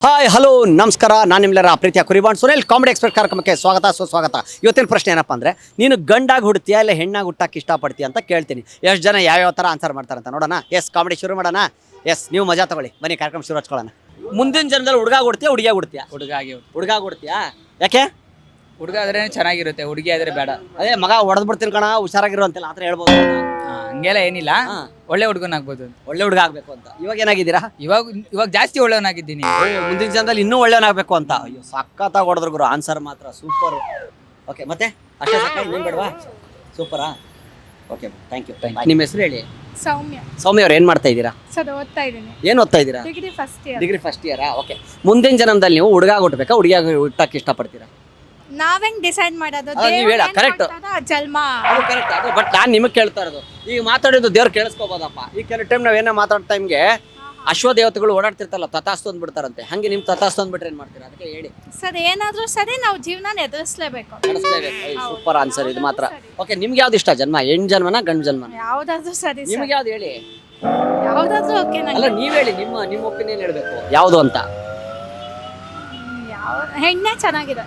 Hi hello ನಮಸ್ಕಾರ. ನಾನು ನಿಮ್ಮೆಲ್ಲರ ಪ್ರೀತಿಯ ಕುರಿಬಾಂಡ್ ಸುನಿಲ್ ಕಾಮಿಡಿ ಎಕ್ಸ್ಪರ್ಟ್ ಕಾರ್ಯಕ್ರಮಕ್ಕೆ ಸ್ವಾಗತ ಸುಸ್ವಾಗತ. ಇವತ್ತಿನ ಪ್ರಶ್ನೆ ಏನಪ್ಪ ಅಂದರೆ, ನೀನು ಗಂಡಾಗಿ ಹುಡ್ತೀಯಾ ಇಲ್ಲ ಹೆಣ್ಣಾಗಿ ಹುಟ್ಟಕ್ಕೆ ಇಷ್ಟಪಡ್ತೀಯ ಅಂತ ಕೇಳ್ತೀನಿ. ಎಷ್ಟು ಜನ ಯಾವ್ಯಾವ ಥರ ಆನ್ಸರ್ ಮಾಡ್ತಾರಂತ ನೋಡೋಣ. ಕಾಮಿಡಿ ಶುರು ಮಾಡೋಣ. ನೀವು ಮಜಾ ತಗೊಳ್ಳಿ, ಬನ್ನಿ ಕಾರ್ಯಕ್ರಮ ಶುರು ಹಚ್ಕೊಳ್ಳೋಣ. ಮುಂದಿನ ಜನದಲ್ಲಿ ಹುಡುಗ ಹುಡ್ತೀಯಾ ಹುಡುಗಿಯಾಗಿ ಹುಡ್ತೀಯಾ? ಹುಡುಗ ಹುಡ್ತೀಯಾ? ಯಾಕೆ? ಹುಡುಗ ಆದ್ರೆ ಚೆನ್ನಾಗಿರುತ್ತೆ, ಹುಡುಗಿ ಆದ್ರೆ ಬೇಡ. ಅದೇ ಮಗ ಹೊಡೆದ್ ಬಿಡ್ತೀನಿ ಕಣ, ಹುಷಾರಾಗಿರೋ ಅಂತೆಲ್ಲ ಆ ಥರ ಹೇಳ್ಬೋದು. ಹಂಗೆಲ್ಲ ಏನಿಲ್ಲ, ಒಳ್ಳೆ ಹುಡುಗನಾಗ್ಬೋದು. ಒಳ್ಳೆ ಹುಡುಗ ಆಗ್ಬೇಕು ಅಂತ. ಇವಾಗ ಏನಾಗಿದ್ದೀರಾ? ಇವಾಗ ಜಾಸ್ತಿ ಒಳ್ಳೆವನಾಗಿದ್ದೀನಿ. ಮುಂದಿನ ಜನದಲ್ಲಿ ಇನ್ನೂ ಒಳ್ಳೆಯವನಾಗಬೇಕು ಅಂತ. ಅಯ್ಯೋ ಸಖತ್ತಾಗಿ ಹೊಡೆದ್ರು ಗುರು, ಆನ್ಸರ್ ಮಾತ್ರ ಸೂಪರ್. ಓಕೆ, ಮತ್ತೆ ಅಷ್ಟೇ ಸಾಕ, ಇನ್ನೇನು ಬೇಡವಾ? ಸೂಪರಾ? Okay, thank you. ನಿಮ್ಮ ಹೆಸರು ಹೇಳಿ. ಸೌಮ್ಯ ಅವ್ರು ಏನು ಮಾಡ್ತಾ ಇದ್ದೀರಾ? ಓದ್ತಾ ಇದ್ದೀನಿ. ಏನು ಓದ್ತಾ ಇದ್ದೀರಾ? ಡಿಗ್ರಿ ಫಸ್ಟ್ ಇಯರಾ? ಓಕೆ. ಮುಂದಿನ ಜನ್ಮದಲ್ಲಿ ನೀವು ಹುಡುಗ ಹುಟ್ಟಬೇಕಾ ಹುಡುಗಿಯಾಗಿ ಹುಟ್ಟಕ್ಕೆ ಇಷ್ಟಪಡ್ತೀರಾ? ನಾವೆಂಗ್ ಡಿಸೈಡ್ ಮಾಡೋದು? ನೀವು ಹೇಳ, ಕರೆಕ್ಟ್. ಜನ್ಮ ಅದು ಕರೆಕ್ಟ್, ಅದು ಬಟ್ ನಾನು ನಿಮಗೆ ಕೇಳ್ತಾ ಇರೋದು. ಈಗ ಮಾತಾಡೋದು ದೇವ್ರು ಕೇಳಿಸ್ಕೋಬೋದಪ್ಪ. ಈಗ ಕೆಲವು ಟೈಮ್ ನಾವೇನೋ ಮಾತಾಡ್ತಾ ನಿಮಗೆ ಅಶ್ವದೇವತೆಗಳು ಓಡಾಡ್ತಿರ್ತಲ್ಲ, ತಥಾಸ್ತು ಅಂದ್ಬಿಡ್ತಾರಂತೆ. ಹಂಗೆ ನಿಮ್ಮ ತಥಾಸ್ತು ಅಂದ್ಬಿಟ್ರೆ ಏನು ಮಾಡ್ತೀರಾ? ಅದಕ್ಕೆ ಹೇಳಿ ಸರ್. ಏನಾದ್ರೂ ಸರಿ, ನಾವು ಜೀವನ ಎದುರಿಸಲೇಬೇಕು. ಸೂಪರ್ ಆನ್ಸರ್ ಇದು ಮಾತ್ರ. ಓಕೆ, ನಿಮ್ಗೆ ಯಾವ್ದು ಇಷ್ಟ ಜನ್ಮ? ಹೆಣ್ಣು ಜನ್ಮನ ಗಂಡು ಜನ್ಮನ? ಯಾವ್ದಾದ್ರು ಸರಿ. ನಿಮ್ಗೆ ಯಾವ್ದು ಹೇಳಿ? ಯಾವ್ದಾದ್ರು ಓಕೆ. ಅಲ್ಲ, ನೀವ್ ಹೇಳಿ, ನಿಮ್ಮ ಒಪಿನಿಯನ್ ಹೇಳ್ಬೇಕು ಯಾವ್ದು ಅಂತ. ಹೆಣ್ಣೆ ಚೆನ್ನಾಗಿದೆ.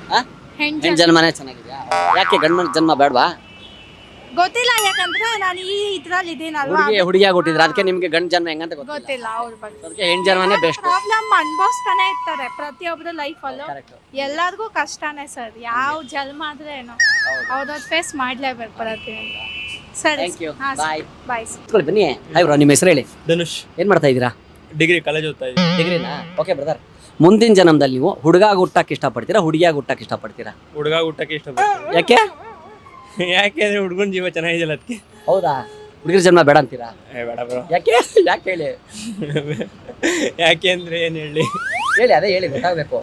ಹೆಣ್ಣು ಜನ್ಮನೇ ಚೆನ್ನಾಗಿದ್ಯಾ? ಯಾಕೆ ಗಂಡು ಜನ್ಮ ಬೇಡವಾ? ಗೊತ್ತಿಲ್ಲ, ಯಾಕಂದ್ರೆ ನಾನು ಈ ಇದ್ರಲ್ಲಿ ಇದೀನಲ್ವಾ. ಹುಡುಗಿಯಾಗಿ ಹುಟ್ಟಿದ್ರೆ ಅದಕ್ಕೆ ನಿಮ್ಗೆ ಗಂಡು ಜನ್ಮ ಹೆಂಗಂತ ಗೊತ್ತಿಲ್ಲ ಅವ್ರ ಬಗ್ಗೆ. ಅದಕ್ಕೆ ಹೆಣ್ಣು ಜನ್ಮನೇ ಬೆಸ್ಟ್. ಪ್ರಾಬ್ಲಮ್ ಅನ್ಭವಿಸ್ತಾನೆ ಇರ್ತಾರೆ ಪ್ರತಿಯೊಬ್ಬರ ಲೈಫಲ್ಲೂ. ಎಲ್ಲರಿಗೂ ಕಷ್ಟನೇ ಸರ್. ಯಾವ ಜನ್ಮ ಆದ್ರೆ ಏನೋ ಅವ್ರವ್ರ ಫೇಸ್ ಮಾಡ್ಲೇಬೇಕು ಪ್ರತಿಯೊಂದು. ಸರಿ, ಬಾಯ್. ಬನ್ನಿ. ಹಾಯ್ ಬ್ರೋ, ನಿಮ್ಮ ಹೆಸರು ಹೇಳಿ. ಧನುಷ್. ಏನ್ ಮಾಡ್ತಾ ಇದ್ದೀರಾ? ಡಿಗ್ರಿ ಕಾಲೇಜ್ ಓದ್ತಾ ಇದ್ದೀನಿ. ಡಿಗ್ರಿನಾ? ಓಕೆ ಬ್ರದರ್, ಮುಂದಿನ ಜನ್ಮದಲ್ಲಿ ನೀವು ಹುಡುಗಾಗಿ ಹುಟ್ಟಕ್ಕೆ ಇಷ್ಟಪಡ್ತೀರಾ ಹುಡುಗಿಯಾಗಿ ಹುಟ್ಟಕ್ಕೆ ಇಷ್ಟಪಡ್ತೀರಾ? ಹುಡುಗ ಹುಟ್ಟಕ್ಕೆ ಇಷ್ಟಪಡ್ತೀನಿ. ಯಾಕೆ? ಯಾಕೆಂದ್ರೆ ಹುಡುಗನ ಜೀವ ಚೆನ್ನಾಗಿದೆಯಲ್ಲ ಅದಕ್ಕೆ. ಹೌದಾ? ಹುಡುಗಿರ ಜನ್ಮ ಬೇಡ ಅಂತೀರಾ? ಬೇಡ ಬ್ರೋ. ಯಾಕೆ? ಯಾಕೆ ಹೇಳಿ. ಯಾಕೆ ಅಂದ್ರೆ ಏನು ಹೇಳಿ ಹೇಳಿ, ಅದೇ ಹೇಳಿ, ಗೊತ್ತಾಗಬೇಕು.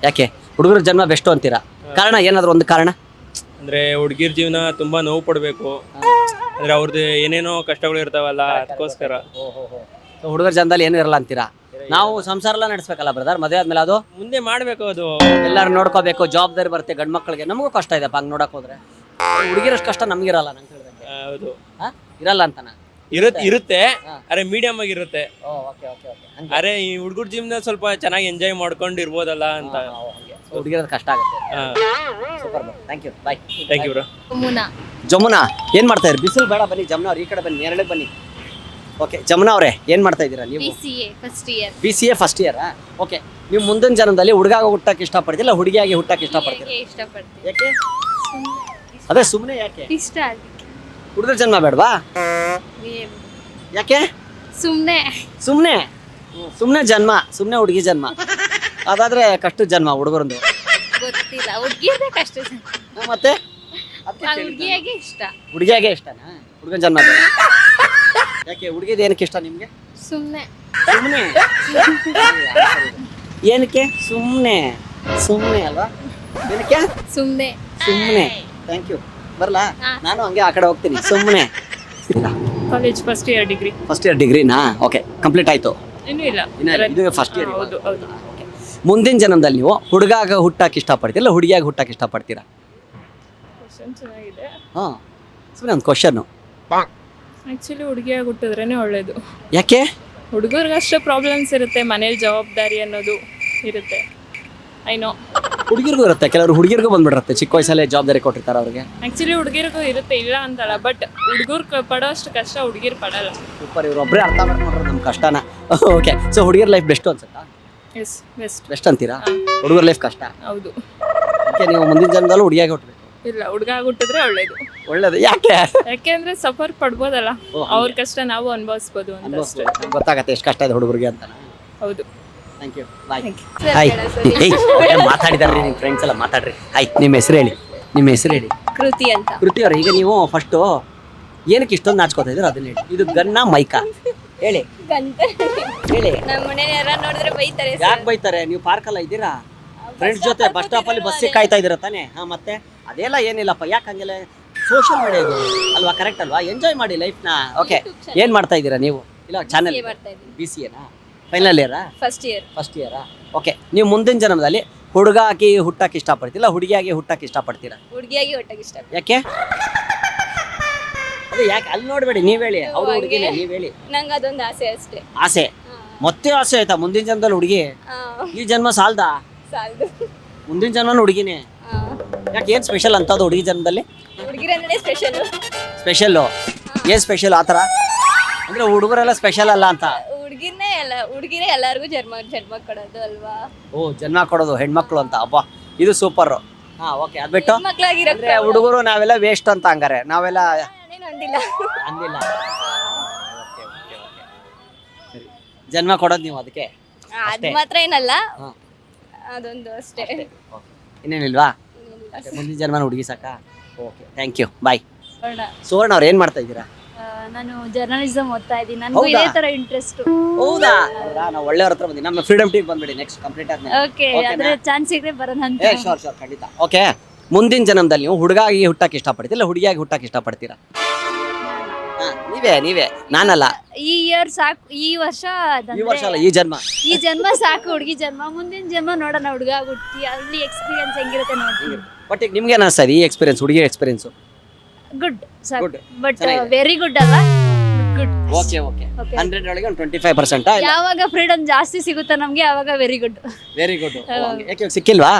ಯಾಕೆ ಹುಡುಗರ ಜನ್ಮ ಬೆಸ್ಟ್ ಅಂತೀರಾ? ಕಾರಣ ಏನಾದ್ರು ಒಂದು ಕಾರಣ? ಅಂದ್ರೆ ಹುಡುಗಿರ ಜೀವನ ತುಂಬಾ ನೋವು ಪಡ್ಬೇಕು, ಅಂದ್ರೆ ಅವ್ರದ್ದು ಏನೇನೋ ಕಷ್ಟಗಳು ಇರ್ತಾವಲ್ಲ, ಅದಕ್ಕೋಸ್ಕರ. ಹುಡುಗರ ಜನ್ಮದಲ್ಲಿ ಏನೂ ಇರಲ್ಲ ಅಂತೀರಾ? ನಾವು ಸಂಸಾರ ಎಲ್ಲ ನಡೆಸ್ಬೇಕಲ್ಲ ಬ್ರದರ್, ಮದುವೆ ಆದ್ಮೇಲೆ ಅದು ಮುಂದೆ ಮಾಡ್ಬೇಕು, ಅದು ಎಲ್ಲರೂ ನೋಡ್ಕೋಬೇಕು, ಜವಾಬ್ದಾರಿ ಬರುತ್ತೆ ಗಂಡು ಮಕ್ಕಳಿಗೆ. ನಮಗೂ ಕಷ್ಟ ಇದೆಪ್ಪ ಹಂಗೆ ನೋಡಕ್ ಹೋದ್ರೆ. ಹುಡುಗಿರಷ್ಟು ಕಷ್ಟ ನಮ್ಗಿರಲ್ಲ ನಂಗೆ ಹೇಳಿದಂಗೆ. ಹೌದು, ಇರಲ್ಲ ಅಂತನಾ? ಇರುತ್ತೆ, ಅರೆ ಮೀಡಿಯಂ ಆಗಿರುತ್ತೆ. Okay okay okay. ಅರೆ ಈ ಹುಡುಗರ ಜೀವನ ಸ್ವಲ್ಪ ಚೆನ್ನಾಗಿ ಎಂಜಾಯ್ ಮಾಡ್ಕೊಂಡು ಇರ್ಬೋದಲ್ಲ ಅಂತ. ಹುಡುಗಿರೋದು ಕಷ್ಟ ಆಗುತ್ತೆ. Super, thank you, bye. Thank you bro. Jamuna ಏನ್ ಮಾಡ್ತಾ ಇದ್ದೀರಿ? ಬಿಸಿಲು ಬೇಡ, ಬನ್ನಿ ಜಮುನಾ ಅವ್ರು ಈ ಕಡೆ ಬನ್ನಿ, ನೇರಳೆ ಬನ್ನಿ. ಓಕೆ, ಜಮುನಾ ಅವರೇ ಏನ್ ಮಾಡ್ತಾ ಇದ್ದೀರಾ ನೀವು? BCA first year. ಓಕೆ, ನೀವು ಮುಂದಿನ ಜನ್ಮದಲ್ಲಿ ಹುಡುಗಾಗಿ ಹುಟ್ಟಕ್ಕೆ ಇಷ್ಟಪಡ್ತಿಲ್ಲ ಹುಡುಗಿಯಾಗಿ ಹುಟ್ಟಕ್ಕೆ ಇಷ್ಟಪಡ್ತೀರಾ? ಯಾಕೆ? ಅದೇ ಸುಮ್ಮನೆ ಯಾಕೆ? ಇಷ್ಟ ಹುಡುಗರ ಜನ್ಮ ಬೇಡವಾ? ಯಾಕೆ? ಸುಮ್ನೆ ಸುಮ್ಮನೆ ಜನ್ಮ, ಸುಮ್ಮನೆ ಹುಡುಗಿ ಜನ್ಮ. ಅದಾದ್ರೆ ಕಷ್ಟದ ಜನ್ಮ ಹುಡುಗರಂದು. ಗೊತ್ತಿಲ್ಲ, ಹುಡುಗಿಯದೇ ಕಷ್ಟ. ಮತ್ತೆ ಹುಡುಗಿಯಾಗೆ ಇಷ್ಟ. ಹುಡುಗಿಯಾಗೆ ಇಷ್ಟನಾ? ಹುಡುಗನ ಜನ್ಮ ಬೇಡ. ಯಾಕೆ? ಹುಡುಗಿದ ಏನಕ್ಕೆ ಇಷ್ಟ ನಿಮ್ಗೆ? ಸುಮ್ನೆ ಏನಕ್ಕೆ? ಸುಮ್ಮನೆ ಅಲ್ವಾ? ಏನಕ್ಕೆ? ಸುಮ್ನೆ. Thank you. ಬರ್ಲಾ? ನಾನು ಹಂಗೆ ಆ ಕಡೆ ಹೋಗ್ತೀನಿ. ಸುಮ್ಮನೆ. ಕಾಲೇಜ್ ಫಸ್ಟ್ ಇಯರ್ ಡಿಗ್ರಿನಾ? ಓಕೆ, ಕಂಪ್ಲೀಟ್ ಆಯ್ತು. ಇನ್ನೂ ಇಲ್ಲ, ಇದು ಫಸ್ಟ್ ಇಯರ್. ಹೌದು. ಮುಂದಿನ ಜನ್ಮದಲ್ಲಿ ನೀವು ಹುಡುಗಾಗ ಹುಟ್ಟಕ್ಕೆ ಇಷ್ಟಪಡ್ತೀರಾ ಹುಡುಗಿಯಾಗಿ ಹುಟ್ಟಕ್ಕೆ ಇಷ್ಟಪಡ್ತೀರಾ? ಚೆನ್ನಾಗಿದೆ. ಸುಮ್ಮನೆ ಒಂದು ಕ್ವಶನ್. ಆಕ್ಚುಲಿ ಹುಡುಗಿಯಾಗಿ ಹುಟ್ಟಿದ್ರೇನೆ ಒಳ್ಳೇದು. ಯಾಕೆ? ಹುಡುಗರಿಗೆ ಅಷ್ಟೇ ಪ್ರಾಬ್ಲಮ್ಸ್ ಇರುತ್ತೆ, ಮನೇಲಿ ಜವಾಬ್ದಾರಿ ಅನ್ನೋದು ಇರುತ್ತೆ. ಐನೋ ಹುಡುಗಿರ್ಗೂ ಇರುತ್ತೆ, ಕೆಲವರು ಹುಡುಗಿರ್ಗೂ ಬಂದ್ಬಿಟ್ಟಿರುತ್ತೆ, ಚಿಕ್ಕ ವಯಸ್ಸಲ್ಲೇ ಜವಾಬ್ದಾರಿ ಕೊಟ್ಟಿರ್ತಾರೆ ಅವ್ರಿಗೆ. ಆಕ್ಚುಲಿ ಹುಡುಗಿರಿಗೂ ಇರುತ್ತೆ, ಇಲ್ಲ ಅಂತಲ್ಲ, ಬಟ್ ಹುಡುಗರು ಪಡೋಷ್ಟು ಕಷ್ಟ ಹುಡುಗಿರು ಪಡಲ್ಲ. ಸೂಪರ್, ಇವ್ರು ಒಬ್ಬರೇ ಅರ್ಥ ಮಾಡ್ಕೊಂಡ್ರೆ ನಮ್ಮ ಕಷ್ಟನ. ಓಕೆ, ಸೊ ಹುಡುಗಿರ್ ಲೈಫ್ ಬೆಸ್ಟ್ ಅನ್ಸುತ್ತಾ? ಎಸ್, ಬೆಸ್ಟ್ ಅಂತೀರಾ? ಹುಡುಗರ ಲೈಫ್ ಕಷ್ಟ. ಹೌದು. ಓಕೆ, ನೀವು ಮುಂದಿನ ಜನ್ಮದಲ್ಲೂ ಹುಡುಗಿಯಾಗಿ ಹುಟ್ಟಬೇಕು? ಇಲ್ಲ, ಹುಡುಗ ಹುಟ್ಟಿದ್ರೆ ಒಳ್ಳೇದು. ಯಾಕೆ? ಯಾಕೆಂದ್ರೆ ಸಫರ್ ಪಡ್ಬೋದಲ್ಲ, ಅವ್ರ ಕಷ್ಟ ನಾವು ಅನುಭವಿಸ್ಬೋದು ಅಂತ ಅಷ್ಟೇ. ಗೊತ್ತಾಗತ್ತೆ ಎಷ್ಟು ಕಷ್ಟ ಇದೆ ಹುಡುಗರಿಗೆ ಅಂತ. ಹೌದು. Thank you, bye. ಹಾಯ್, ಮಾತಾಡಿದಾರ್ರಿ ನಿಮ್ಮ ಫ್ರೆಂಡ್ಸ್ ಎಲ್ಲ, ಮಾತಾಡ್ರಿ. ಹಾಯ್, ನಿಮ್ಮ ಹೆಸರು ಹೇಳಿ. ಕೃತಿ ಅಂತ. ಕೃತಿ ಅವ್ರ, ಈಗ ನೀವು ಫಸ್ಟು ಏನಕ್ಕೆ ಇಷ್ಟೊಂದು ನಾಚ್ಕೋತಾ ಇದ್ದೀರಾ ಅದನ್ನ ಹೇಳಿ. ಇದು ಗನ್ನ ಮೈಕಾ ಹೇಳಿ. ನಮ್ಮ ಮನೇಲಿ ಯಾರು ನೋಡಿದ್ರೆ ಬೈತಾರೆ. ಯಾಕೆ ಬೈತಾರೆ? ನೀವು ಪಾರ್ಕಲ್ಲ ಇದ್ದೀರಾ, ಫ್ರೆಂಡ್ಸ್ ಜೊತೆ ಬಸ್ ಸ್ಟಾಪಲ್ಲಿ ಬಸ್ಸಿಗೆ ಕಾಯ್ತಾ ಇದ್ದೀರಾ ತಾನೇ? ಮತ್ತೆ ಅದೆಲ್ಲ ಏನಿಲ್ಲಪ್ಪ, ಯಾಕೆ ಹಂಗೆಲ್ಲ? ಸೋಷಿಯಲ್ ಮೀಡಿಯಾ ಇದು ಅಲ್ವಾ, ಕರೆಕ್ಟ್ ಅಲ್ವಾ? ಎಂಜಾಯ್ ಮಾಡಿ ಲೈಫ್ನ. ಓಕೆ, ಏನು ಮಾಡ್ತಾ ಇದ್ದೀರಾ ನೀವು? ಇಲ್ಲ, ಚಾನಲ್ BCA ಫೈನಲ್ ಇಯರಾ? ಫಸ್ಟ್ ಇಯರಾ? ಓಕೆ, ನೀವು ಮುಂದಿನ ಜನ್ಮದಲ್ಲಿ ಹುಡುಗಾಗಿ ಹುಟ್ಟಕ್ಕೆ ಇಷ್ಟಪಡ್ತೀರಾ ಹುಡುಗಿಯಾಗಿ ಹುಟ್ಟಕ್ಕೆ ಇಷ್ಟಪಡ್ತೀರಾ? ಹುಡುಗಿಯಾಗಿ ಹುಟ್ಟಕ್ಕೆ ಇಷ್ಟ. ಯಾಕೆ? ಅದೇ ಯಾಕೆ? ಅಲ್ಲಿ ನೋಡಬೇಡಿ, ನೀವು ಹೇಳಿ. ಅವ್ರು ಹುಡುಗಿನೇ, ನೀವು ಹೇಳಿ. ನಂಗೆ ಅದೊಂದು ಆಸೆ ಅಷ್ಟೇ. ಆಸೆ ಮತ್ತೆ ಆಸೆ ಆಯ್ತಾ ಮುಂದಿನ ಜನ್ಮದಲ್ಲಿ ಹುಡುಗಿ? ಈ ಜನ್ಮ ಸಾಲ್ದಾ? ಸಾಲದು. ಮುಂದಿನ ಜನ್ಮನ ಹುಡುಗಿನೇ? ಯಾಕೆ ಏನ್ ಸ್ಪೆಷಲ್ ಅಂತ ಅದು ಹುಡುಗಿ ಜನ್ಮದಲ್ಲಿ? ಹುಡುಗಿರಂದ್ರೆ ಸ್ಪೆಷಲ್. ಸ್ಪೆಷಲ್ಲು ಏನ್ ಸ್ಪೆಷಲ್ ಆತರ? ಅಂದ್ರೆ ಹುಡುಗರೆಲ್ಲ ಸ್ಪೆಷಲ್ ಅಲ್ಲ ಅಂತ? ಹುಡುಗಿರೇ ಎಲ್ಲರಿಗೂ ಜನ್ಮ ಕೊಡೋದು ಅಲ್ವಾ? ಓ, ಜನ್ಮ ಕೊಡೋದು ಹೆಣ್ಮಕ್ಳು ಅಂತ. ಅಬ್ಬಾ, ಇದು ಸೂಪರ್. ಹಾ, ಓಕೆ. ಅದ್ಬಿಟ್ಟು ಅಂದ್ರೆ ಹುಡುಗರು ನಾವೆಲ್ಲ ವೇಸ್ಟ್ ಅಂತ ಹಂಗಾರೆ? ನಾವೆಲ್ಲ ಅಂದಿಲ್ಲ. ಅಂದಿಲ್ಲ. ಸರಿ, ಜನ್ಮ ಕೊಡೋದು ನೀವು ಅದಕ್ಕೆ? ಅದ್ ಮಾತ್ರ ಏನಲ್ಲ, ಹಾ. ಅದೊಂದು ಅಷ್ಟೇ. ಇನ್ನೇನಿಲ್ವಾ? ಮುಂದಿನ ಜನ್ಮನ ಹುಡುಗಿ ಸಾಕಾ? ಓಕೆ, ಥ್ಯಾಂಕ್ ಯು, ಬಾಯ್. ಸುವರ್ಣ ಅವ್ರು ಏನ್ ಮಾಡ್ತಾ ಇದ್ದೀರಾ? ನಾನು ಜರ್ನಲಿಸಮ್ ಓದ್ತಾ ಇದ್ದೀನಿ. ನನಗೂ ಹೌದಾ? ಇದೇ ತರ ಇಂಟ್ರೆಸ್ಟ್. ಹೌದಾ? ನಾವು ಒಳ್ಳೆಯವ್ರ ಹತ್ರ ಬಂದಿ. ನಮ್ಮ ಫ್ರೀಡಮ್ ಟೀಮ್ ಬಂದ್ಬಿಡಿ ನೆಕ್ಸ್ಟ್ ಕಂಪ್ಲೀಟ್ ಆದ್ಮೇಲೆ. ಓಕೆ, ಅದ್ರ ಚಾನ್ಸ್ ಸಿಗದೆ ಬರೋಣ ಅಂತ. ಶೋರ್ ಖಂಡಿತ. ಓಕೆ, ಮುಂದಿನ ಜನ್ಮದಲ್ಲಿ ನೀವು ಹುಡುಗಾಗಿ ಹುಟ್ಟಕ್ಕೆ ಇಷ್ಟಪಡ್ತೀರಾ ಇಲ್ಲ ಹುಡುಗಿಯಾಗಿ ಹುಟ್ಟಕ್ಕೆ ಇಷ್ಟಪಡ್ತೀರಾ? ನೀವೇ ನಾನಲ್ಲ. ಈ ಇಯರ್ ಸಾಕು, ಈ ವರ್ಷ ಈ ವರ್ಷ ಅಲ್ಲ, ಈ ಜನ್ಮ. ಈ ಜನ್ಮ ಸಾಕು, ಹುಡುಗಿ ಜನ್ಮ. ಮುಂದಿನ ಜನ್ಮ ನೋಡೋಣ, ಹುಡುಗ ಹುಟ್ಟಿ ಅಲ್ಲಿ ಎಕ್ಸ್ಪೀರಿಯನ್ಸ್ ಹೆಂಗಿರುತ್ತೆ ನೋಡ್ತೀವಿ. ಬಟ್ ಈಗ ನಿಮ್ಗೆ ಏನ್ ಅನ್ಸ್ತದೆ ಈ ಎಕ್ಸ್ಪೀರಿಯನ್ಸ್, ಹುಡುಗಿ ಎಕ್ಸ್ಪೀರಿಯನ್ಸ್? ಗುಡ್ ಸಾಕು, Good. ಬಟ್ ಚೆನ್ನಾಗಿದೆ. ವೆರಿ ಗುಡ್ ಅಲ್ಲ, ಗುಡ್. ಓಕೆ 100 ಒಳಗೆ ಒಂದು 25%. ಯಾವಾಗ ಫ್ರೀಡಮ್ ಜಾಸ್ತಿ ಸಿಗುತ್ತೋ ನಮ್ಗೆ ಅವಾಗ ವೆರಿ ಗುಡ್. Very good. ಯಾಕೆ ಇವಾಗ ಸಿಕ್ಕಿಲ್ವಾ?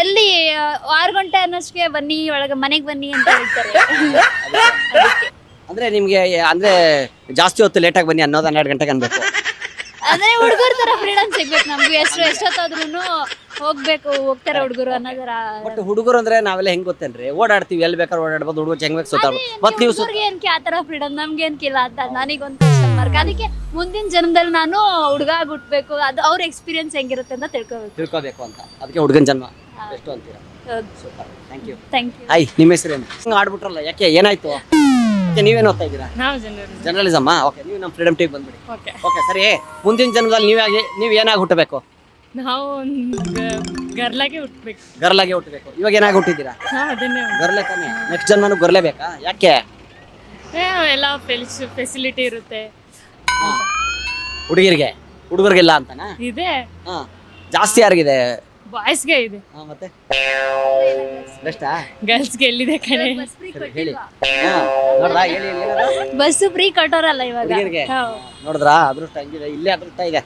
ಎಲ್ಲಿ 6 ಗಂಟೆ ಅನ್ನೋಷ್ಟಕ್ಕೆ ಬನ್ನಿ ಒಳಗೆ ಮನೆಗೆ ಬನ್ನಿ ಅಂತ ಹೇಳ್ತಾರೆ. ಅಂದ್ರೆ ನಿಮ್ಗೆ ಅಂದ್ರೆ ಜಾಸ್ತಿ ಹೊತ್ತು ಲೇಟಾಗಿ ಬನ್ನಿ ಅನ್ನೋದು 12 ಗಂಟೆಗೆ ಅನ್ಬೇಕು. ಅಂದ್ರೆ ಹುಡುಗರ ತರ ಫ್ರೀಡಮ್ ಸಿಗ್ಬೇಕು ನಮ್ಗೆ. ಎಷ್ಟೊತ್ತಾದ್ರೂ ಹೋಗ್ತಾರೆ ಹುಡುಗರು ಅನ್ನೋದರ. ಬಟ್ ಹುಡುಗರು ಅಂದ್ರೆ ನಾವೆಲ್ಲ ಹೆಂಗ್ ಗೊತ್ತೇನ್ರಿ, ಓಡಾಡ್ತೀವಿ, ಎಲ್ಲಿ ಬೇಕಾದ್ರೆ ಓಡಾಡ್ಬೋದು, ಹುಡುಗರು ಹೆಂಗ್ ಬೇಕು ಸುತ್ತಾಡ್ಬೋದು. ಮತ್ತೆ ನೀವು ಹುಡುಗರಿಗೆ ಏನ್ಕೆ ಆತರ ಫ್ರೀಡಮ್, ನಮ್ಗೆ ಏನ್ಕಿಲ್ಲ ಅಂತ ನನಗೊಂದು ಕ್ವಶನ್ ಮಾರ್ಕ್. ಅದಕ್ಕೆ ಮುಂದಿನ ಜನ್ಮದಲ್ಲಿ ನಾನು ಹುಡುಗ ಹುಟ್ಬೇಕು, ಅದು ಅವ್ರ ಎಕ್ಸ್ಪೀರಿಯನ್ಸ್ ಹೆಂಗಿರುತ್ತೆ ಅಂತ ತಿಳ್ಕೋಬೇಕು ಅಂತ. ಅದಕ್ಕೆ ಹುಡುಗನ ಜನ್ಮ ಎಷ್ಟು ಅಂತೀರಾ? Super, thank you. Thank you. Hi, ನಿಮ್ಮ ಹೆಸರೇನು? ಹಿಂಗೆ ಆಡ್ಬಿಟ್ರಲ್ಲ, ಯಾಕೆ ಏನಾಯ್ತು? ಓಕೆ, ನೀವೇನು ಓದ್ತಾ ಇದ್ದೀರಾ? ನಾವು ಜರ್ನಲಿಸಮ್. ಓಕೆ, ನೀವು ನಮ್ಮ ಫ್ರೀಡಮ್ ಟೀಮ್ ಬಂದ್ಬಿಡಿ. ಓಕೆ. ಓಕೆ, ಸರಿ. ಮುಂದಿನ ಜನ್ಮದಲ್ಲಿ ನೀವು ಏನಾಗಿ ಹುಟ್ಟಬೇಕು? ನಾವು ಗರ್ಲಾಗೆ ಹುಟ್ಬೇಕು. ಗರ್ಲಾಗೆ ಹುಟ್ಟಬೇಕು. ಇವಾಗ ಏನಾಗಿ ಹುಟ್ಟಿದ್ದೀರಾ? ಅದನ್ನೇ ಗರ್ಲೆ ತಾನೆ. ನೆಕ್ಸ್ಟ್ ಜನ್ಮನು ಗರ್ಲೆ ಬೇಕಾ? ಯಾಕೆ? ಎಲ್ಲ ಫೆಸಿಲಿಟಿ ಇರುತ್ತೆ. ಹುಡುಗರಿಗೆಲ್ಲ ಅಂತನಾ? ಇದೆ, ಹಾ, ಜಾಸ್ತಿ ಯಾರಿಗಿದೆ? ಬಾಯ್ಸ್ಗೆ ಇದೆ. ಹಾ, ಮತ್ತೆ ಬೆಸ್ಟಾ? ಗರ್ಲ್ಸ್ಗೆ ಎಲ್ಲಿದೆ ಕಣೆ? ಹೇಳಿ. ಹಾ, ನೋಡ್ರಾ, ಹೇಳಿ ಬಸ್ ಫ್ರೀ ಕೊಟ್ಟೋರಲ್ಲ ಇವಾಗ. ಹುಡುಗಿರಿಗೆ ನೋಡಿದ್ರಾ? ಅದೃಷ್ಟ ಹೆಂಗಿದೆ, ಇಲ್ಲೇ ಅದೃಷ್ಟ ಇದೆ.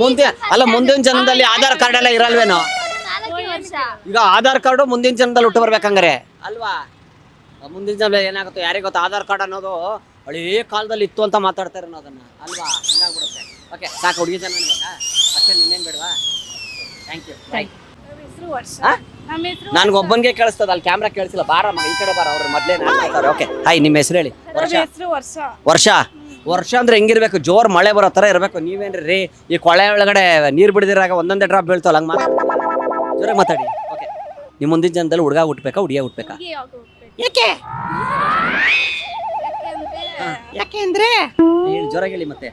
ಮುಂದಿನ ಜನ್ಮದಲ್ಲಿ ಆಧಾರ್ ಕಾರ್ಡ್ ಎಲ್ಲ ಇರಲ್ವೇನೋ? 4 ವರ್ಷ ಈಗ ಆಧಾರ್ ಕಾರ್ಡು ಮುಂದಿನ ಜನ್ಮದಲ್ಲಿ ಹುಟ್ಟು ಬರ್ಬೇಕಂಗಾರೆ ಅಲ್ವಾ? ಮುಂದಿನ ಜನ್ಮದಲ್ಲಿ ಏನಾಗುತ್ತೋ ಯಾರಿಗೆ ಗೊತ್ತು? ಆಧಾರ್ ಕಾರ್ಡ್ ಅನ್ನೋದು ಹಳೇ ಕಾಲದಲ್ಲಿ ಇತ್ತು ಅಂತ ಮಾತಾಡ್ತಾರೆ ಅದನ್ನ ಅಲ್ವಾ? ಹಂಗಾಗ್ಬಿಡುತ್ತೆ. ಓಕೆ, ಸಾಕು. ಹುಡುಗಿ ಜನ ಬೇಕಾ ಅಷ್ಟೇ, ನಿನ್ನೇನು ಬೇಡವಾ? Thank you. ನನ್ಗೆ ಒಬ್ಬನಿಗೆ ಕೇಳಿಸ್ತದ, ಅಲ್ಲಿ ಕ್ಯಾಮ್ರಾ ಕೇಳಿಸಿಲ್ಲ. ಬಾರಮ್ಮ ಈ ಕಡೆ ಬಾರ, ಅವ್ರ ಮೊದಲೇ ಮಾತಾಡ್ತಾರೆ. ಓಕೆ, ಹಾಯ್, ನಿಮ್ಮ ಹೆಸರು ಹೇಳಿ. ವರ್ಷ ಅಂದ್ರೆ ಹೆಂಗಿರ್ಬೇಕು? ಜೋರ್ ಮಳೆ ಬರೋ ತರ ಇರ್ಬೇಕು. ನೀವೇನ್ರಿ ರೀ ಈ ಕೊಳೆ ಒಳಗಡೆ ನೀರ್ ಬಿಡದಿರಾಗ ಒಂದೊಂದೇ ಡ್ರಾಪ್ ಬೀಳ್ತಾವಲ್ಲ, ಹಂಗ ಜೋರಾಗಿ ಮಾತಾಡಿ. ಓಕೆ, ನಿಮ್ಮ ಮುಂದಿನ ಜನದಲ್ಲಿ ಹುಡುಗ ಹುಟ್ಬೇಕಾ ಹುಡುಗಿಯ ಹುಟ್ಬೇಕಾ? ಯಾಕೆ ಅಂದ್ರೆ ಹೇಳಿ, ಜೋರಾಗಿ ಹೇಳಿ ಮತ್ತೆ.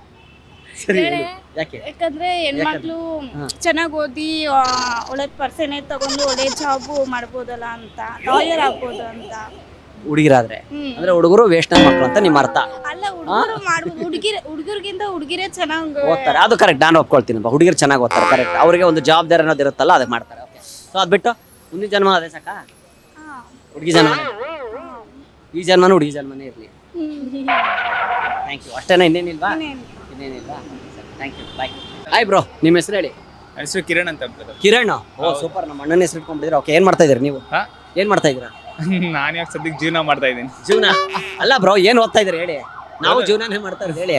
ಸರಿ, ಯಾಕೆ? ಯಾಕಂದ್ರೆ ಹೆಣ್ಮಕ್ಳು ಚೆನ್ನಾಗಿ ಓದಿ ಒಳ್ಳೆ ಪರ್ಸೆಂಟೇಜ್ ತಗೊಂಡು ಒಳ್ಳೆ ಜಾಬ್ ಮಾಡ್ಬೋದಲ್ಲ ಅಂತ, ಲಾಯರ್ ಆಗ್ಬೋದು ಅಂತ. ಹುಡುಗಿರಾದ್ರೆ ಅಂದ್ರೆ ಹುಡುಗರು ವೇಸ್ಟ್ ಮಕ್ಕಳು ಅಂತ ನಿಮ್ಮ ಅರ್ಥ? ಅಲ್ಲ, ಹುಡುಗರು ಮಾಡ್ಬೋದು. ಹುಡುಗರಿಗಿಂತ ಹುಡುಗಿರೇ ಚೆನ್ನಾಗಿ ಓದ್ತಾರೆ, ಅದು ಕರೆಕ್ಟ್. ನಾನು ಒಪ್ಕೊಳ್ತೀನಿ. ಹುಡುಗಿರು ಚೆನ್ನಾಗಿ ಓದ್ತಾರೆ, ಕರೆಕ್ಟ್. ಅವ್ರಿಗೆ ಒಂದು ಜವಾಬ್ದಾರಿ ಅನ್ನೋದು ಇರುತ್ತಲ್ಲ, ಅದಕ್ಕೆ ಮಾಡ್ತಾರೆ. ಓಕೆ, ಸೊ ಅದ್ ಬಿಟ್ಟು ಮುಂದಿನ ಜನ್ಮ ಅದೇ ಸಾಕಾ? ಹುಡುಗಿ ಜನ್ಮ, ಈ ಜನ್ಮನೂ ಹುಡುಗಿ ಜನ್ಮನೇ ಇರಲಿ. Thank you. ಅಷ್ಟೇನಾ? ಇನ್ನೇನಿಲ್ವಾ? ಇನ್ನೇನಿಲ್ವಾ? Thank you, bye. Hi bro, ನಿಮ್ಮ ಹೆಸರು ಹೇಳಿ. ಹೆಸರು ಕಿರಣ್ ಅಂತ. ಕಿರಣ್? ಓ ಸೂಪರ್, ನಮ್ಮ ಅಣ್ಣನ ಹೆಸರು ಇಟ್ಕೊಂಡಿದ್ದೀರಾ. ಓಕೆ, ಏನ್ ಮಾಡ್ತಾ ಇದೀರಾ ನೀವು? ಏನ್ ಮಾಡ್ತಾ ಇದೀರಾ? ನಾನು ಯಾಕೆ ಸದ್ಯಕ್ಕೆ ಜೀವನ ಮಾಡ್ತಾ ಇದ್ದೀನಿ. ಜೀವನ ಅಲ್ಲ ಬ್ರೋ, ಏನ್ ಓದ್ತಾ ಇದ್ದೀರಾ ಹೇಳಿ? ನಾವು ಜೀವನನೇ ಮಾಡ್ತಾ ಇದ್ದೀವಿ ಹೇಳಿ.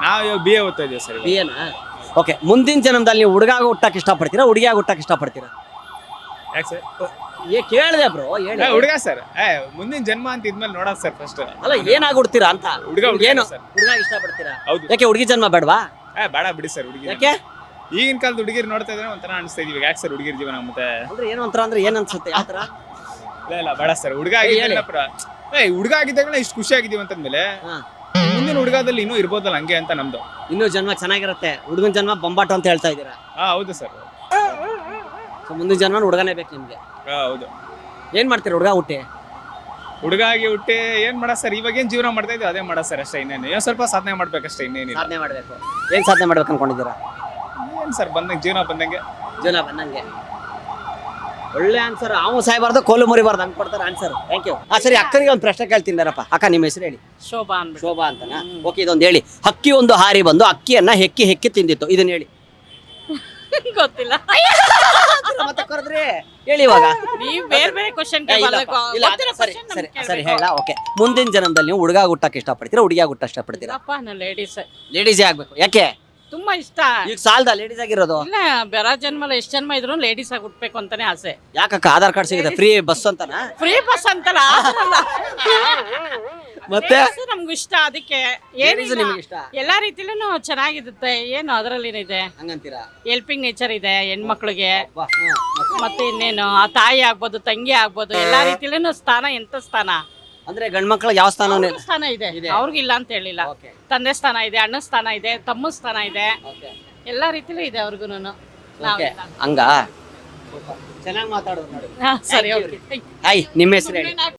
ನಾವು ಇವಾಗ BA ಓದ್ತಾ ಇದೀವಿ ಸರ್. BA ನಾ? ಓಕೆ, ಮುಂದಿನ ಜನ್ಮದಲ್ಲಿ ನೀವು ಹುಡುಗಾಗ ಹುಟ್ಟಕ್ಕೆ ಇಷ್ಟಪಡ್ತೀರಾ ಹುಡುಗಿಯಾಗ ಹುಟ್ಟಕ್ಕೆ ಇಷ್ಟಪಡ್ತೀರಾ? ಯಾಕೆ ಸರ್? ಕೇಳಿದೆ ಬ್ರೋ, ಹೇಳಿ. ಹುಡುಗ ಸರ್. ಮುಂದಿನ ಜನ್ಮ ಅಂತ ಇದ್ಮೇಲೆ ನೋಡೋದು ಸರ್ ಫಸ್ಟ್. ಅಲ್ಲ, ಏನಾಗ ಹುಡ್ತೀರಾ ಅಂತ? ಹುಡುಗ ಏನು ಸರ್. ಹುಡುಗ ಇಷ್ಟಪಡ್ತೀರಾ? ಹೌದು. ಯಾಕೆ ಹುಡುಗಿ ಜನ್ಮ ಬೇಡವಾ? ಬೇಡ ಬಿಡಿ ಸರ್. ಹುಡುಗಿ ಯಾಕೆ? ಈಗಿನ ಕಾಲದ ಹುಡುಗಿರು ನೋಡ್ತಾ ಇದ್ರೆ ಒಂಥರ ಅನಿಸ್ತಾ ಇದೀವಿ. ಯಾಕೆ ಸರ್ ಹುಡುಗಿರ ಜೀವನ ಮತ್ತೆ? ಅಂದ್ರೆ ಏನು ಒಂಥರ ಅಂದ್ರೆ ಏನ್ ಅನ್ಸುತ್ತೆ? ಯಾವ ತರ? ಇಲ್ಲ ಬೇಡ ಸರ್. ಹುಡುಗ ಹುಡುಗ ಆಗಿದ್ದಾಗ ಇಷ್ಟು ಖುಷಿ ಆಗಿದೀವಿ ಅಂತಂದ್ಮೇಲೆ ಮುಂದಿನ ಹುಡುಗದಲ್ಲಿ ಇನ್ನೂ ಇರ್ಬೋದಲ್ಲ ಹಂಗೆ ಅಂತ ನಮ್ದು. ಇನ್ನೂ ಜನ್ಮ ಚೆನ್ನಾಗಿರುತ್ತೆ. ಹುಡುಗನ ಜನ್ಮ ಬೊಂಬಾಟು ಅಂತ ಹೇಳ್ತಾ ಇದ್ದೀರಾ? ಹೌದು ಸರ್. ಸೊ ಮುಂದಿನ ಜನ್ಮ ಹುಡುಗನೇ ಬೇಕು ನಿಮ್ಗೆ? ಹೌದು. ಏನ್ ಮಾಡ್ತೀರಾ ಹುಡುಗ ಹುಟ್ಟಿ? ಹುಡುಗ ಆಗಿ ಹುಟ್ಟಿ ಏನ್ ಮಾಡ ಸರ್? ಇವಾಗ ಏನ್ ಜೀವನ ಮಾಡ್ತಾ ಇದ್ದೀವಿ ಅದೇ ಮಾಡ ಸರ್ ಅಷ್ಟೇ. ಇನ್ನೇನು ಸ್ವಲ್ಪ ಸಾಧನೆ ಮಾಡ್ಬೇಕಷ್ಟೇ, ಇನ್ನೇನಿಲ್ಲ. ಸಾಧನೆ ಮಾಡ್ಬೇಕು. ಏನ್ ಸಾಧನೆ ಮಾಡ್ಬೇಕು ಅನ್ಕೊಂಡಿದ್ದೀರಾ? ಏನ್ ಸರ್ ಬಂದಂಗೆ ಜೀವನ ಬಂದಂಗೆ. ಜೀವನ ಬಂದಂಗೆ. ಒಳ್ಳೆ ಆನ್ಸರ್. ಅವ ಸಾಯ್ಬಾರ್ದು ಕೋಲು ಮುರಿಬಾರ್ದು ಹಂಗೆ ಕೊಡ್ತಾರೆ ಆನ್ಸರ್. Thank you. ಸರಿ, ಅಕ್ಕನಿಗೆ ಒಂದು ಪ್ರಶ್ನೆ ಕೇಳ್ತೀನಪ್ಪ. ಅಕ್ಕ, ನಿಮ್ಮ ಹೆಸರು ಹೇಳಿ. ಶೋಭಾ ಅನ್ಬಿಟ್ಟು. ಶೋಭಾ ಅಂತನಾ? ಓಕೆ, ಇದೊಂದು ಹೇಳಿ. ಹಕ್ಕಿ ಒಂದು ಹಾರಿ ಬಂದು ಅಕ್ಕಿಯನ್ನ ಹೆಕ್ಕಿ ಹೆಕ್ಕಿ ತಿಂದಿತ್ತು. ಇದನ್ನ ಹೇಳಿ. ಗೊತ್ತಿಲ್ಲ. ಮತ್ತೆ ಕರೆದ್ರಿ ಹೇಳಿ ಇವಾಗ. ನೀವ್ ಬೇರೆ ಬೇರೆ ಕ್ವಶನ್ ಸರಿ ಹೇಳ. ಓಕೆ, ಮುಂದಿನ ಜನ್ಮದಲ್ಲಿ ನೀವು ಹುಡುಗ ಹುಟ್ಟಕ್ಕೆ ಇಷ್ಟಪಡ್ತೀರಾ, ಹುಡುಗಿಯಾಗ ಹುಟ್ಟ ಇಷ್ಟಪಡ್ತೀರಾ? ಲೇಡೀಸ್ ಲೇಡೀಸೇ ಆಗ್ಬೇಕು. ಯಾಕೆ? ತುಂಬಾ ಇಷ್ಟ. ಈಗ ಸಾಲದ ಲೇಡೀಸ್ ಆಗಿರೋದು? ಇಲ್ಲ, ಬೇರೆ ಜನ್ಮಲ್ಲ ಎಷ್ಟ್ ಜನ್ಮ ಇದ್ರು ಲೇಡೀಸ್ ಆಗಿ ಹುಟ್ಬೇಕು ಅಂತಾನೆ ಆಸೆ. ಯಾಕಕ್ಕ ಆಧಾರ್ ಕಾರ್ಡ್ ಸಿಗುತ್ತೆ ಫ್ರೀ ಬಸ್ ಅಂತನಾ? ಫ್ರೀ ಬಸ್ ಅಂತಲ್ಲ, ಮತ್ತೆ ನಮ್ಗೂ ಇಷ್ಟ. ಅದಕ್ಕೆ Ladies ನಿಮ್ಗೆ ಇಷ್ಟ? ಎಲ್ಲಾ ರೀತಿಲೂ ಚೆನ್ನಾಗಿರುತ್ತೆ. ಏನು ಅದರಲ್ಲಿ ಇದೆ, ಹಂಗಂತೀರಾ? ಹೆಲ್ಪಿಂಗ್ ನೇಚರ್ ಇದೆ ಹೆಣ್ಮಕ್ಳಿಗೆ. ವಾ, ಮತ್ತೆ? ಮತ್ತೆ ಇನ್ನೇನು, ಆ ತಾಯಿ ಆಗ್ಬೋದು, ತಂಗಿ ಆಗ್ಬೋದು, ಎಲ್ಲಾ ರೀತಿಲೂ ಸ್ಥಾನ. ಎಂತ ಸ್ಥಾನ ಅಂದ್ರೆ ಗಂಡ್ ಮಕ್ಳಿಗೆ ಯಾವ ಸ್ಥಾನ? ಅವ್ರಿಗೂ ಸ್ಥಾನ ಇದೆ, ಅವ್ರಿಗಿಲ್ಲ ಅಂತ ಹೇಳಿಲ್ಲ. ತಂದೆ ಸ್ಥಾನ ಇದೆ, ಅಣ್ಣ ಸ್ಥಾನ ಇದೆ, ತಮ್ಮ ಸ್ಥಾನ ಇದೆ, ಎಲ್ಲಾ ರೀತಿಲೂ ಇದೆ ಅವ್ರಿಗೂನು. ಹಂಗ ಚೆನ್ನಾಗಿ ಮಾತಾಡೋದು ನೋಡಿ. ಸರಿ, ಓಕೆ. ಹಾಯ್, ನಿಮ್ಮ ಹೆಸರು ಹೇಳಿ.